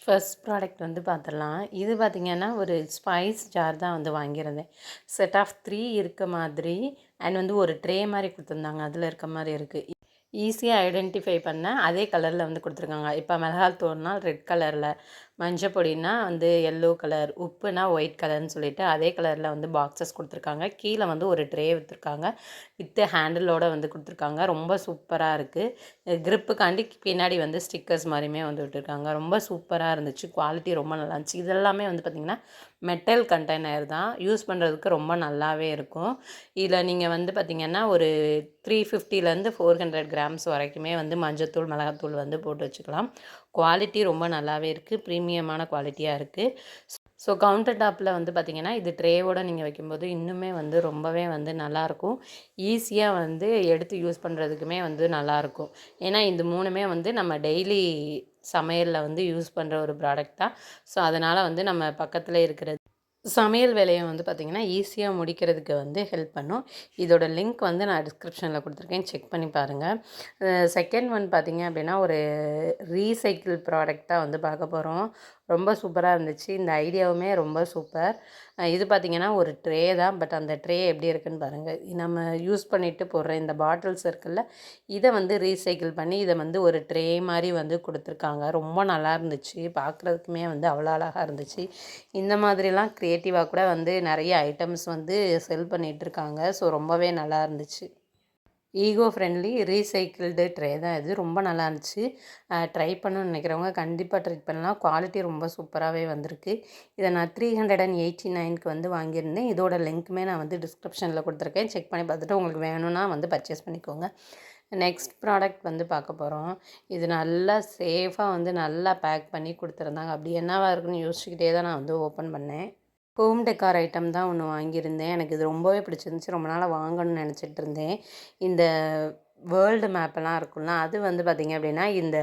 First product வந்து பார்த்துடலாம். இது பார்த்திங்கன்னா, ஒரு ஸ்பைஸ் ஜார் தான் வந்து வாங்கியிருந்தேன். செட் ஆஃப் 3 இருக்க மாதிரி அண்ட் வந்து ஒரு ட்ரே மாரி குடுத்துருந்தாங்க. அதில இருக்க மாரி இருக்குது. ஈஸியா ஐடென்டிஃபை பண்ண அதே கலரில் வந்து கொடுத்துருக்காங்க. இப்போ மிளகாய் தூள்னா ரெட் கலரில், மஞ்சள் பொடினா வந்து எல்லோ கலர், உப்புனா ஒயிட் கலர்னு சொல்லிட்டு அதே கலரில் வந்து பாக்ஸஸ் கொடுத்துருக்காங்க. கீழே வந்து ஒரு ட்ரே விற்றுருக்காங்க. வித் ஹேண்டிலோடு வந்து கொடுத்துருக்காங்க. ரொம்ப சூப்பராக இருக்குது. க்ரிப்புக்காண்டி பின்னாடி வந்து ஸ்டிக்கர்ஸ் மாதிரியுமே வந்து விட்டுருக்காங்க. ரொம்ப சூப்பராக இருந்துச்சு. குவாலிட்டி ரொம்ப நல்லா இருந்துச்சு. இதெல்லாமே வந்து பார்த்திங்கன்னா மெட்டல் கண்டெய்னர் தான். யூஸ் பண்ணுறதுக்கு ரொம்ப நல்லாவே இருக்கும். இதில் நீங்கள் வந்து பார்த்திங்கன்னா ஒரு 350லேருந்து 400 கிராம்ஸ் வரைக்குமே வந்து மஞ்சத்தூள், மிளகாத்தூள் வந்து போட்டு வச்சுக்கலாம். குவாலிட்டி ரொம்ப நல்லாவே இருக்குது. ப்ரீமியமான குவாலிட்டியாக இருக்குது. ஸோ கவுண்டர் டாப்பில் வந்து பார்த்திங்கன்னா இது ட்ரேவோடு நீங்கள் வைக்கும்போது இன்னுமே வந்து ரொம்பவே வந்து நல்லாயிருக்கும். ஈஸியாக வந்து எடுத்து யூஸ் பண்ணுறதுக்குமே வந்து நல்லாயிருக்கும். ஏன்னா இந்த 3மே வந்து நம்ம டெய்லி சமையலில் வந்து யூஸ் பண்ணுற ஒரு ப்ராடக்ட் தான். ஸோ அதனால் வந்து நம்ம பக்கத்தில் இருக்கிறது சமையல் வேலையை வந்து பார்த்திங்கன்னா ஈஸியாக முடிக்கிறதுக்கு வந்து ஹெல்ப் பண்ணும். இதோட லிங்க் வந்து நான் டிஸ்கிரிப்ஷனில் கொடுத்துருக்கேன். செக் பண்ணி பாருங்கள். செகண்ட் ஒன் பார்த்திங்க அப்படின்னா ஒரு ரீசைக்கிள் ப்ராடக்ட் தான் வந்து பார்க்க போகிறோம். ரொம்ப சூப்பராக இருந்துச்சு. இந்த ஐடியாவுமே ரொம்ப சூப்பர். இது பார்த்திங்கன்னா ஒரு ட்ரே தான். பட் அந்த ட்ரே எப்படி இருக்குன்னு பாருங்கள். நம்ம யூஸ் பண்ணிவிட்டு போடுற இந்த பாட்டில்ஸ் இருக்குல்ல, இதை வந்து ரீசைக்கிள் பண்ணி இதை வந்து ஒரு ட்ரே மாதிரி வந்து கொடுத்துருக்காங்க. ரொம்ப நல்லா இருந்துச்சு. பார்க்குறதுக்குமே வந்து அவ்வளோ அழகாக இருந்துச்சு. இந்த மாதிரிலாம் க்ரியேட்டிவாக கூட வந்து நிறைய ஐட்டம்ஸ் வந்து செல் பண்ணிகிட்ருக்காங்க. ஸோ ரொம்பவே நல்லா இருந்துச்சு. ஈகோ ஃப்ரெண்ட்லி ரீசைக்கிள்டு ட்ரே தான் இது. ரொம்ப நல்லா இருந்துச்சு. ட்ரை பண்ணணும்னு நினைக்கிறவங்க கண்டிப்பாக ட்ரை பண்ணலாம். குவாலிட்டி ரொம்ப சூப்பராகவே வந்திருக்கு. இதை நான் 389க்கு வந்து வாங்கியிருந்தேன். இதோட லிங்க்குமே நான் வந்து டிஸ்கிரிப்ஷனில் கொடுத்துருக்கேன். செக் பண்ணி பார்த்துட்டு உங்களுக்கு வேணும்னா வந்து பர்ச்சேஸ் பண்ணிக்கோங்க. நெக்ஸ்ட் ப்ராடக்ட் வந்து பார்க்க போகிறோம். இது நல்லா சேஃபாக வந்து நல்லா பேக் பண்ணி கொடுத்துருந்தாங்க. அப்படி என்னவா இருக்குன்னு யோசிச்சுக்கிட்டே தான் நான் வந்து ஓப்பன் பண்ணேன். ஹோம் டெக்கார் ஐட்டம் தான் ஒன்று வாங்கியிருந்தேன். எனக்கு இது ரொம்பவே பிடிச்சிருந்துச்சி. ரொம்ப நாளாக வாங்கணும்னு நினச்சிட்டு இருந்தேன். இந்த வேர்ல்டு மேப்பெல்லாம் இருக்கும்ல, அது வந்து பார்த்திங்க அப்படின்னா இந்த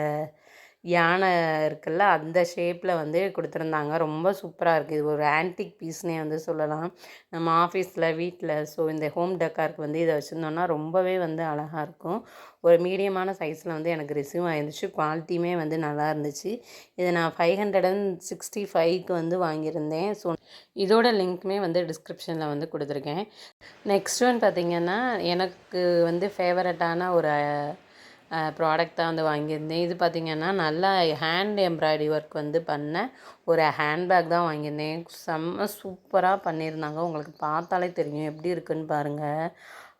யானை இருக்குல்ல, அந்த ஷேப்பில் வந்து கொடுத்துருந்தாங்க. ரொம்ப சூப்பராக இருக்குது. இது ஒரு ஆன்டிக் பீஸ்னே வந்து சொல்லலாம். நம்ம ஆஃபீஸில், வீட்டில் ஸோ இந்த ஹோம் டெக்காருக்கு வந்து இதை வச்சுருந்தோன்னா ரொம்பவே வந்து அழகாக இருக்கும். ஒரு மீடியமான சைஸில் வந்து எனக்கு ரிசீவ் ஆயிருந்துச்சு. குவாலிட்டியுமே வந்து நல்லா இருந்துச்சு. இதை நான் 565க்கு வந்து வாங்கியிருந்தேன். ஸோ இதோட லிங்க்குமே வந்து டிஸ்கிரிப்ஷனில் வந்து கொடுத்துருக்கேன். நெக்ஸ்ட் ஒன் பார்த்திங்கன்னா எனக்கு வந்து ஃபேவரட்டான ஒரு ப்ராடக்ட் தான் வந்து வாங்கியிருந்தேன். இது பார்த்திங்கன்னா நல்லா ஹேண்ட் எம்ப்ராய்டரி ஒர்க் வந்து பண்ண ஒரு ஹேண்ட்பேக் தான் வாங்கியிருந்தேன். செம்ம சூப்பராக பண்ணியிருந்தாங்க. உங்களுக்கு பார்த்தாலே தெரியும் எப்படி இருக்குன்னு பாருங்கள்.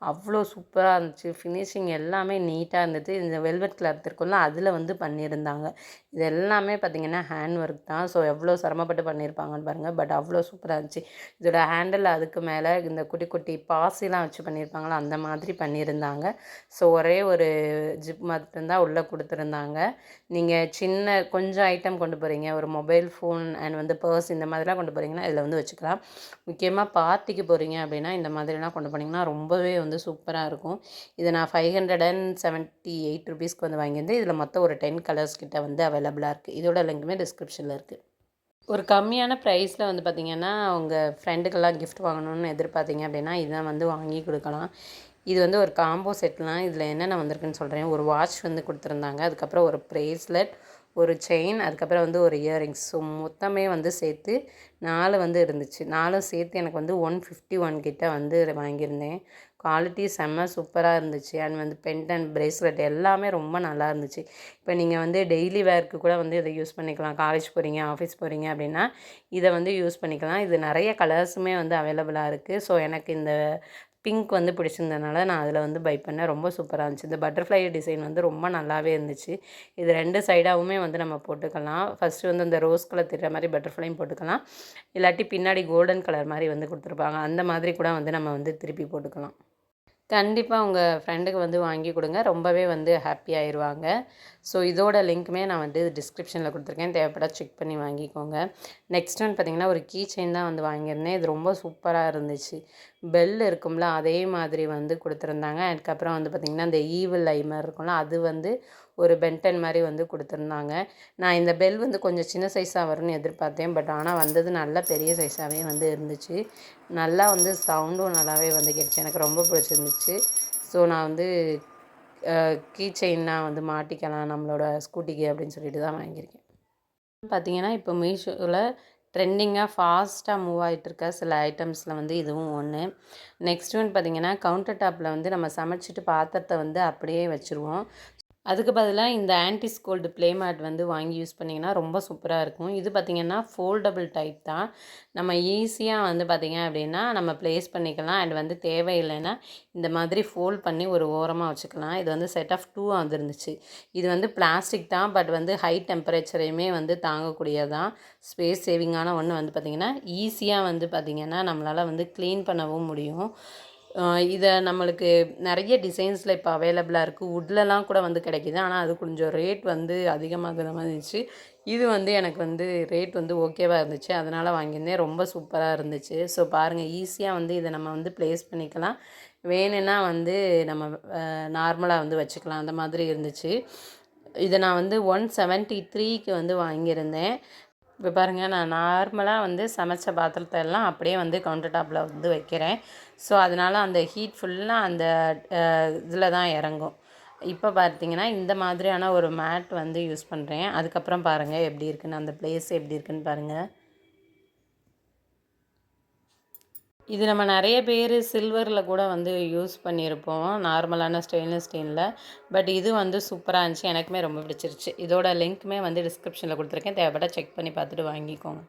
அவ்வளோ சூப்பராக இருந்துச்சு. ஃபினிஷிங் எல்லாமே நீட்டாக இருந்தது. இந்த வெல்வெட் கிளாத் இருக்கும்ல, அதில் வந்து பண்ணியிருந்தாங்க. இது எல்லாமே பார்த்திங்கன்னா ஹேண்ட் ஒர்க் தான். ஸோ எவ்வளோ சிரமப்பட்டு பண்ணியிருப்பாங்கன்னு பாருங்கள். பட் அவ்வளோ சூப்பராக இருந்துச்சு. இதோட ஹேண்டில் அதுக்கு மேலே இந்த குட்டி குட்டி பாசிலாம் வச்சு பண்ணியிருப்பாங்களா, அந்த மாதிரி பண்ணியிருந்தாங்க. ஸோ ஒரே ஒரு ஜிப் மட்டும்தான் உள்ளே கொடுத்துருந்தாங்க. நீங்கள் சின்ன கொஞ்சம் ஐட்டம் கொண்டு போகிறீங்க, ஒரு மொபைல் ஃபோன் அண்ட் வந்து பர்ஸ் இந்த மாதிரிலாம் கொண்டு போகிறீங்கன்னா இதில் வந்து வச்சுக்கலாம். முக்கியமாக பார்ட்டிக்கு போகிறீங்க அப்படின்னா இந்த மாதிரிலாம் கொண்டு போனீங்கன்னா ரொம்பவே வந்து சூப்பராக இருக்கும். இதை நான் 578 ருபீஸ்க்கு வந்து வாங்கியிருந்தேன். இதில் மொத்தம் ஒரு 10 கலர்ஸ் கிட்ட வந்து அவைலபிளாக இருக்குது. இதோட லிங்க்குமே டிஸ்கிரிப்ஷனில் இருக்குது. ஒரு கம்மியான ப்ரைஸில் வந்து பார்த்திங்கன்னா உங்கள் ஃப்ரெண்டுக்கெல்லாம் கிஃப்ட் வாங்கணும்னு எதிர்பார்த்திங்க அப்படின்னா இதை வந்து வாங்கி கொடுக்கலாம். இது வந்து ஒரு காம்போ செட்லாம். இதில் என்னென்ன வந்திருக்குன்னு சொல்கிறேன். ஒரு வாட்ச் வந்து கொடுத்துருந்தாங்க. அதுக்கப்புறம் ஒரு ப்ரேஸ்லெட், ஒரு செயின், அதுக்கப்புறம் வந்து ஒரு இயரிங்ஸ். ஸோ மொத்தமே வந்து சேர்த்து 4 வந்து இருந்துச்சு. 4ம் சேர்த்து எனக்கு வந்து 151 கிட்ட வந்து வாங்கியிருந்தேன். குவாலிட்டி செம்ம சூப்பராக இருந்துச்சு. அண்ட் வந்து பென்டென்ட், பிரேஸ்லெட் எல்லாமே ரொம்ப நல்லா இருந்துச்சு. இப்போ நீங்கள் வந்து டெய்லி வேர்க்கு கூட வந்து இதை யூஸ் பண்ணிக்கலாம். காலேஜ் போகிறீங்க, ஆஃபீஸ் போகிறீங்க அப்படின்னா இதை வந்து யூஸ் பண்ணிக்கலாம். இது நிறைய கலர்ஸுமே வந்து அவைலபிளாக இருக்குது. ஸோ எனக்கு இந்த பிங்க் வந்து பிடிச்சிருந்ததுனால நான் அதில் வந்து பை பண்ணேன். ரொம்ப சூப்பராக இருந்துச்சு. இந்த பட்டர்ஃப்ளை டிசைன் வந்து ரொம்ப நல்லாவே இருந்துச்சு. இது 2 சைடாகவுமே வந்து நம்ம போட்டுக்கலாம். ஃபஸ்ட்டு வந்து இந்த ரோஸ் கலர் தெரிகிற மாதிரி பட்டர்ஃப்ளையும் போட்டுக்கலாம். இல்லாட்டி பின்னாடி கோல்டன் கலர் மாதிரி வந்து கொடுத்துருப்பாங்க. அந்த மாதிரி கூட வந்து நம்ம வந்து திருப்பி போட்டுக்கலாம். கண்டிப்பாக உங்கள் ஃப்ரெண்டுக்கு வந்து வாங்கி கொடுங்க. ரொம்பவே வந்து ஹாப்பி ஆயிடுவாங்க. ஸோ இதோட லிங்க்குமே நான் வந்து டிஸ்கிரிப்ஷனில் கொடுத்துருக்கேன். தேவைப்பட்டா செக் பண்ணி வாங்கிக்கோங்க. நெக்ஸ்ட் ஒன் பார்த்திங்கன்னா ஒரு கீ செயின் தான் வந்து வாங்கியிருந்தேன். இது ரொம்ப சூப்பராக இருந்துச்சு. பெல் இருக்கும்ல, அதே மாதிரி வந்து கொடுத்துருந்தாங்க. அதுக்கப்புறம் வந்து பார்த்திங்கன்னா இந்த ஈவில் ஐ மாதிரி இருக்கும்ல, அது வந்து ஒரு பென்டன் மாதிரி வந்து கொடுத்துருந்தாங்க. நான் இந்த பெல் வந்து கொஞ்சம் சின்ன சைஸாக வரும்னு எதிர்பார்த்தேன். பட் ஆனால் வந்தது நல்ல பெரிய சைஸாகவே வந்து இருந்துச்சு. நல்லா வந்து சவுண்டும் நல்லாவே வந்து கேட்டுச்சு. எனக்கு ரொம்ப பிடிச்சிருந்துச்சு. ஸோ நான் வந்து கீ செயின்னா வந்து மாட்டிக்கலாம் நம்மளோட ஸ்கூட்டிக்கு அப்படின்னு சொல்லிட்டு தான் வாங்கியிருக்கேன். பார்த்தீங்கன்னா, இப்போ மீஷோல ட்ரெண்டிங்கா ஃபாஸ்ட்டாக மூவ் ஆயிட்டுருக்க சில ஐட்டம்ஸில் வந்து இதுவும் ஒன்று. நெக்ஸ்ட் ஒன் பார்த்தீங்கன்னா, கவுண்டர் டாப்பில் வந்து நம்ம சமைச்சிட்டு பாத்திரத்த வந்து அப்படியே வச்சுருவோம். அதுக்கு பதிலா இந்த ஆன்டி ஸ்கோல்டு ப்ளே மேட் வந்து வாங்கி யூஸ் பண்ணிங்கன்னா ரொம்ப சூப்பராக இருக்கும். இது பார்த்திங்கன்னா ஃபோல்டபுள் டைப் தான். நம்ம ஈஸியாக வந்து பார்த்திங்க அப்படின்னா நம்ம ப்ளேஸ் பண்ணிக்கலாம். அண்ட் வந்து தேவையில்லைன்னா இந்த மாதிரி ஃபோல்ட் பண்ணி ஒரு ஓரமாக வச்சுக்கலாம். இது வந்து செட் ஆஃப் 2 வந்துருந்துச்சு. இது வந்து பிளாஸ்டிக் தான், பட் வந்து ஹை டெம்பரேச்சரையுமே வந்து தாங்கக்கூடியதான். ஸ்பேஸ் சேவிங்கான ஒன்று வந்து பார்த்திங்கன்னா ஈஸியாக வந்து பார்த்திங்கன்னா நம்மளால் வந்து க்ளீன் பண்ணவும் முடியும். இதை நம்மளுக்கு நிறைய டிசைன்ஸில் இப்போ அவைலபிளாக இருக்குது. வுட்லலாம் கூட வந்து கிடைக்கிது. ஆனால் அது கொஞ்சம் ரேட் வந்து அதிகமாகிற மாதிரி இருந்துச்சு. இது வந்து எனக்கு வந்து ரேட் வந்து ஓகேவாக இருந்துச்சு. அதனால் வாங்கியிருந்தேன். ரொம்ப சூப்பராக இருந்துச்சு. ஸோ பாருங்கள், ஈஸியாக வந்து இதை நம்ம வந்து ப்ளேஸ் பண்ணிக்கலாம். வேணும்னா வந்து நம்ம நார்மலாக வந்து வச்சுக்கலாம். அந்த மாதிரி இருந்துச்சு. இதை நான் வந்து 173க்கு வந்து வாங்கியிருந்தேன். இப்போ பாருங்கள், நான் நார்மலாக வந்து சமைச்ச பாத்திரத்தை எல்லாம் அப்படியே வந்து கவுண்டர் டாப்பில் வந்து வைக்கிறேன். ஸோ அதனால் அந்த ஹீட் ஃபுல்லாக அந்த இதில் தான் இறங்கும். இப்போ பார்த்தீங்கன்னா இந்த மாதிரியான ஒரு மேட் வந்து யூஸ் பண்ணுறேன். அதுக்கப்புறம் பாருங்கள் எப்படி இருக்குன்னு, அந்த பிளேஸ் எப்படி இருக்குன்னு பாருங்கள். இது நம்ம நிறைய பேர் சில்வரில் கூட வந்து யூஸ் பண்ணியிருப்போம், நார்மலான ஸ்டெயின்லெஸ் ஸ்டீலில். பட் இது வந்து சூப்பராக இருந்துச்சு. எனக்குமே ரொம்ப பிடிச்சிருச்சு. இதோட லிங்க்குமே வந்து டிஸ்கிரிப்ஷனில் கொடுத்துருக்கேன். தேவைப்பட்டால் செக் பண்ணி பார்த்துட்டு வாங்கிக்கோங்க.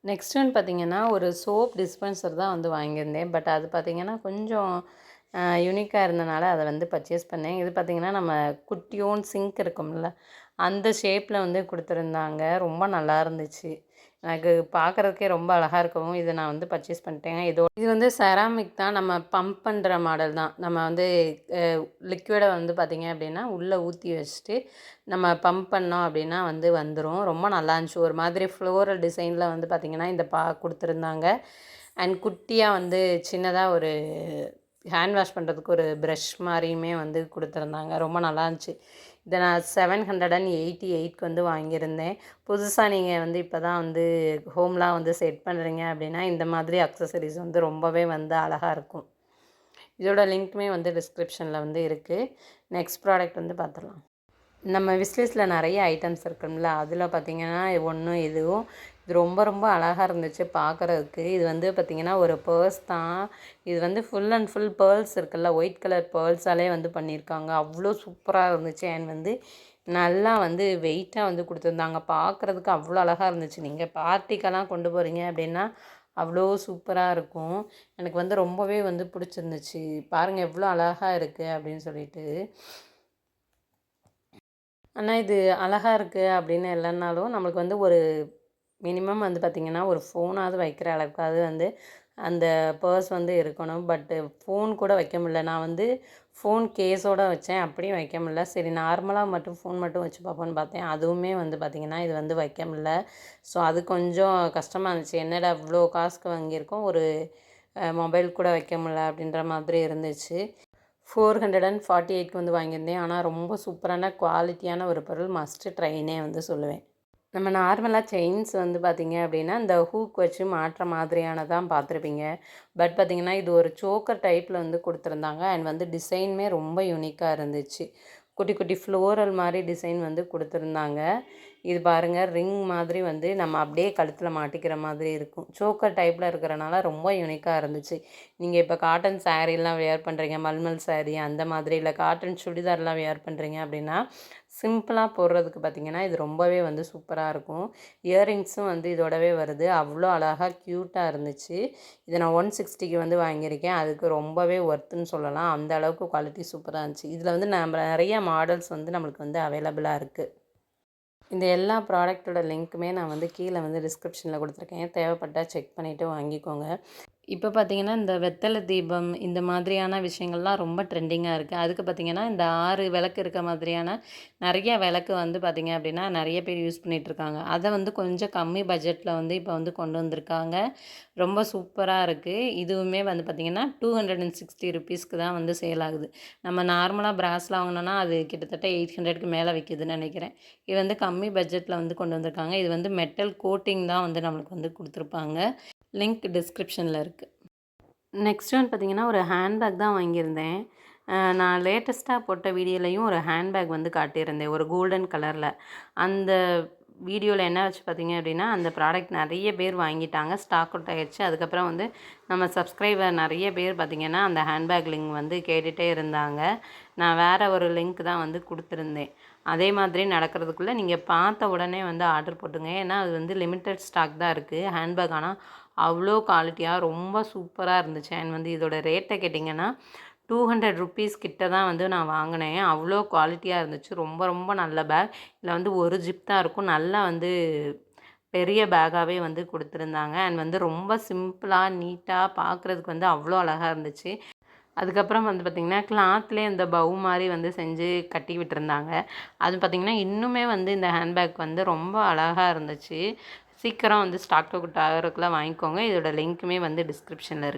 நெக்ஸ்ட் ஒன் பார்த்திங்கன்னா, ஒரு சோப் டிஸ்பென்சர் தான் வந்து வாங்கியிருந்தேன். பட் அது பார்த்திங்கன்னா கொஞ்சம் யூனிக்காக இருந்தனால அதை வந்து பர்ச்சேஸ் பண்ணேன். இது பார்த்திங்கன்னா நம்ம குட்டியோன் சிங்க் இருக்கும்ல, அந்த ஷேப்பில் வந்து கொடுத்துருந்தாங்க. ரொம்ப நல்லா இருந்துச்சு. எனக்கு பார்க்குறதுக்கே ரொம்ப அழகாக இருக்கவும் இதை நான் வந்து பர்ச்சேஸ் பண்ணிட்டேன். இது வந்து செராமிக் தான். நம்ம பம்ப் பண்ணுற மாடல் தான். நம்ம வந்து லிக்விடை வந்து பார்த்திங்க அப்படின்னா உள்ளே ஊற்றி வச்சுட்டு நம்ம பம்ப் பண்ணோம் அப்படின்னா வந்து வந்துடும். ரொம்ப நல்லா இருந்துச்சு. ஒரு மாதிரி ஃப்ளோரல் டிசைனில் வந்து பார்த்திங்கன்னா இந்த கொடுத்துருந்தாங்க. அண்ட் குட்டியாக வந்து சின்னதாக ஒரு ஹேண்ட் வாஷ் பண்ணுறதுக்கு ஒரு ப்ரஷ் மாதிரியுமே வந்து கொடுத்துருந்தாங்க. ரொம்ப நல்லா இருந்துச்சு. இதை நான் 788க்கு வந்து வாங்கியிருந்தேன். புதுசாக நீங்கள் வந்து இப்போ தான் வந்து ஹோம்லாம் வந்து செட் பண்ணுறீங்க அப்படின்னா இந்த மாதிரி அக்சசரிஸ் வந்து ரொம்பவே வந்து அழகாக இருக்கும். இதோட லிங்க்குமே வந்து டிஸ்கிரிப்ஷனில் வந்து இருக்குது. நெக்ஸ்ட் ப்ராடக்ட் வந்து பார்த்துடலாம். நம்ம விஸ்லிஸ்ட்டில் நிறைய ஐட்டம்ஸ் இருக்கும்ல, அதில் பார்த்திங்கன்னா ஒன்றும் இதுவும் இது ரொம்ப ரொம்ப அழகாக இருந்துச்சு பார்க்குறதுக்கு. இது வந்து பார்த்திங்கன்னா ஒரு பேர்ஸ் தான். இது வந்து ஃபுல் அண்ட் ஃபுல் பேர்ல்ஸ் இருக்குல்ல, ஒயிட் கலர் பேர்ல்ஸாலே வந்து பண்ணியிருக்காங்க. அவ்வளோ சூப்பராக இருந்துச்சு. அண்ட் வந்து நல்லா வந்து வெயிட்டாக வந்து கொடுத்துருந்தாங்க. பார்க்குறதுக்கு அவ்வளோ அழகாக இருந்துச்சு. நீங்கள் பார்ட்டிக்கெல்லாம் கொண்டு போகிறீங்க அப்படின்னா அவ்வளோ சூப்பராக இருக்கும். எனக்கு வந்து ரொம்பவே வந்து பிடிச்சிருந்துச்சு. பாருங்கள் எவ்வளோ அழகாக இருக்குது அப்படின்னு சொல்லிட்டு. ஆனால் இது அழகாக இருக்குது அப்படின்னு இல்லைன்னாலும் நம்மளுக்கு வந்து ஒரு மினிமம் வந்து பார்த்திங்கன்னா ஒரு ஃபோனாவது வைக்கிற அளவுக்காவது வந்து அந்த பர்ஸ் வந்து இருக்கணும். பட்டு ஃபோன் கூட வைக்க முடியல. நான் வந்து ஃபோன் கேஸோடு வச்சேன், அப்படியும் வைக்க முடியல. சரி நார்மலாக மட்டும் ஃபோன் மட்டும் வச்சு பார்ப்போன்னு பார்த்தேன். அதுவுமே வந்து பார்த்திங்கன்னா இது வந்து வைக்க முடியல. ஸோ அது கொஞ்சம் கஷ்டமாக இருந்துச்சு. என்னடா இவ்வளோ காசுக்கு வாங்கியிருக்கோம், ஒரு மொபைல் கூட வைக்க முடியல அப்படின்ற மாதிரி இருந்துச்சு. 448க்கு வந்து வாங்கியிருந்தேன். ஆனால் ரொம்ப சூப்பரான குவாலிட்டியான ஒரு பொருள். மஸ்ட்டு ட்ரைனே வந்து சொல்லுவேன். நம்ம நார்மலாக செயின்ஸ் வந்து பார்த்திங்க அப்படின்னா இந்த ஹூக் வச்சு மாட்டுற மாதிரியானதான் பார்த்துருப்பீங்க. பட் பார்த்திங்கன்னா இது ஒரு சோக்கர் டைப்பில் வந்து கொடுத்துருந்தாங்க. அண்ட் வந்து டிசைனுமே ரொம்ப யூனிக்காக இருந்துச்சு. குட்டி குட்டி ஃப்ளோரல் மாதிரி டிசைன் வந்து கொடுத்துருந்தாங்க. இது பாருங்கள், ரிங் மாதிரி வந்து நம்ம அப்படியே கழுத்தில் மாட்டிக்கிற மாதிரி இருக்கும். சோக்கர் டைப்பில் இருக்கிறனால ரொம்ப யூனிக்காக இருந்துச்சு. நீங்கள் இப்போ காட்டன் சாரீலாம் வேர் பண்ணுறீங்க, மல்மல் சாரீ அந்த மாதிரி, இல்லை காட்டன் சுடிதார்லாம் வேர் பண்ணுறீங்க அப்படின்னா சிம்பிளாக போடுறதுக்கு பார்த்திங்கன்னா இது ரொம்பவே வந்து சூப்பராக இருக்கும். இயரிங்ஸும் வந்து இதோடவே வருது. அவ்வளோ அழகாக க்யூட்டாக இருந்துச்சு. இதை நான் 160க்கு வந்து வாங்கியிருக்கேன். அதுக்கு ரொம்பவே ஒர்த்துன்னு சொல்லலாம். அந்த அளவுக்கு குவாலிட்டி சூப்பராக இருந்துச்சு. இதில் வந்து நம்ம நிறைய மாடல்ஸ் வந்து நம்மளுக்கு வந்து அவைலபிளாக இருக்குது. இந்த எல்லா ப்ராடக்ட்டோட லிங்க்குமே நான் வந்து கீழே வந்து டிஸ்கிரிப்ஷனில் கொடுத்துருக்கேன். தேவைப்பட்டால் செக் பண்ணிவிட்டு வாங்கிக்கோங்க. இப்போ பார்த்திங்கன்னா இந்த வெத்தலை தீபம் இந்த மாதிரியான விஷயங்கள்லாம் ரொம்ப ட்ரெண்டிங்காக இருக்குது. அதுக்கு பார்த்திங்கன்னா இந்த 6 விளக்கு இருக்க மாதிரியான நிறைய விளக்கு வந்து பார்த்திங்க அப்படின்னா நிறைய பேர் யூஸ் பண்ணிகிட்ருக்காங்க. அதை வந்து கொஞ்சம் கம்மி பட்ஜெட்டில் வந்து இப்போ வந்து கொண்டு வந்திருக்காங்க. ரொம்ப சூப்பராக இருக்குது. இதுவுமே வந்து பார்த்திங்கன்னா 260 ருபீஸ்க்கு தான் வந்து சேல் ஆகுது. நம்ம நார்மலாக பிராஸில் வாங்கினோன்னா அது கிட்டத்தட்ட 800க்கு மேலே விற்கிதுன்னு நினைக்கிறேன். இது வந்து கம்மி பட்ஜெட்டில் வந்து கொண்டு வந்திருக்காங்க. இது வந்து மெட்டல் கோட்டிங் தான் வந்து நம்மளுக்கு வந்து கொடுத்துருப்பாங்க. லிங்க் டிஸ்கிரிப்ஷனில் இருக்குது. நெக்ஸ்ட் ஒன் பார்த்திங்கன்னா ஒரு ஹேண்ட்பேக் தான் வாங்கியிருந்தேன். நான் லேட்டஸ்ட்டாக போட்ட வீடியோலையும் ஒரு ஹேண்ட்பேக் வந்து காட்டியிருந்தேன், ஒரு கோல்டன் கலரில். அந்த வீடியோவில் என்ன வச்சு பார்த்தீங்க அப்படின்னா அந்த ப்ராடக்ட் நிறைய பேர் வாங்கிட்டாங்க, ஸ்டாக் அவுட் ஆயிடுச்சு. அதுக்கப்புறம் வந்து நம்ம சப்ஸ்கிரைபர் நிறைய பேர் பார்த்திங்கன்னா அந்த ஹேண்ட்பேக் லிங்க் வந்து கேட்டுகிட்டே இருந்தாங்க. நான் வேறு ஒரு லிங்க் தான் வந்து கொடுத்துருந்தேன். அதே மாதிரி நடக்கிறதுக்குள்ளே நீங்கள் பார்த்த உடனே வந்து ஆர்டர் போட்டுங்க. ஏன்னா அது வந்து லிமிட்டட் ஸ்டாக் தான் இருக்குது ஹேண்ட்பேக். ஆனால் அவ்வளோ குவாலிட்டியாக ரொம்ப சூப்பராக இருந்துச்சு. அண்ட் வந்து இதோட ரேட்டை கேட்டிங்கன்னா ₹200 கிட்ட தான் வந்து நான் வாங்கினேன். அவ்வளோ குவாலிட்டியாக இருந்துச்சு. ரொம்ப ரொம்ப நல்ல பேக். இதில் வந்து ஒரு ஜிப் தான் இருக்கும். நல்லா வந்து பெரிய பேக்காகவே வந்து கொடுத்துருந்தாங்க. அண்ட் வந்து ரொம்ப சிம்பிளாக நீட்டாக பார்க்குறதுக்கு வந்து அவ்வளோ அழகாக இருந்துச்சு. அதுக்கப்புறம் வந்து பார்த்திங்கன்னா கிளாத்லேயே இந்த பவு மாதிரி வந்து செஞ்சு கட்டி விட்டுருந்தாங்க. அது பார்த்திங்கன்னா இன்னுமே வந்து இந்த ஹேண்ட்பேக் வந்து ரொம்ப அழகாக இருந்துச்சு. சீக்கிரம் வந்து ஸ்டாக் அவுட் ஆகிறதுக்குள்ள வாங்கிக்கோங்க. இதோட லிங்க்குமே வந்து டிஸ்கிரிப்ஷனில் இருக்குது.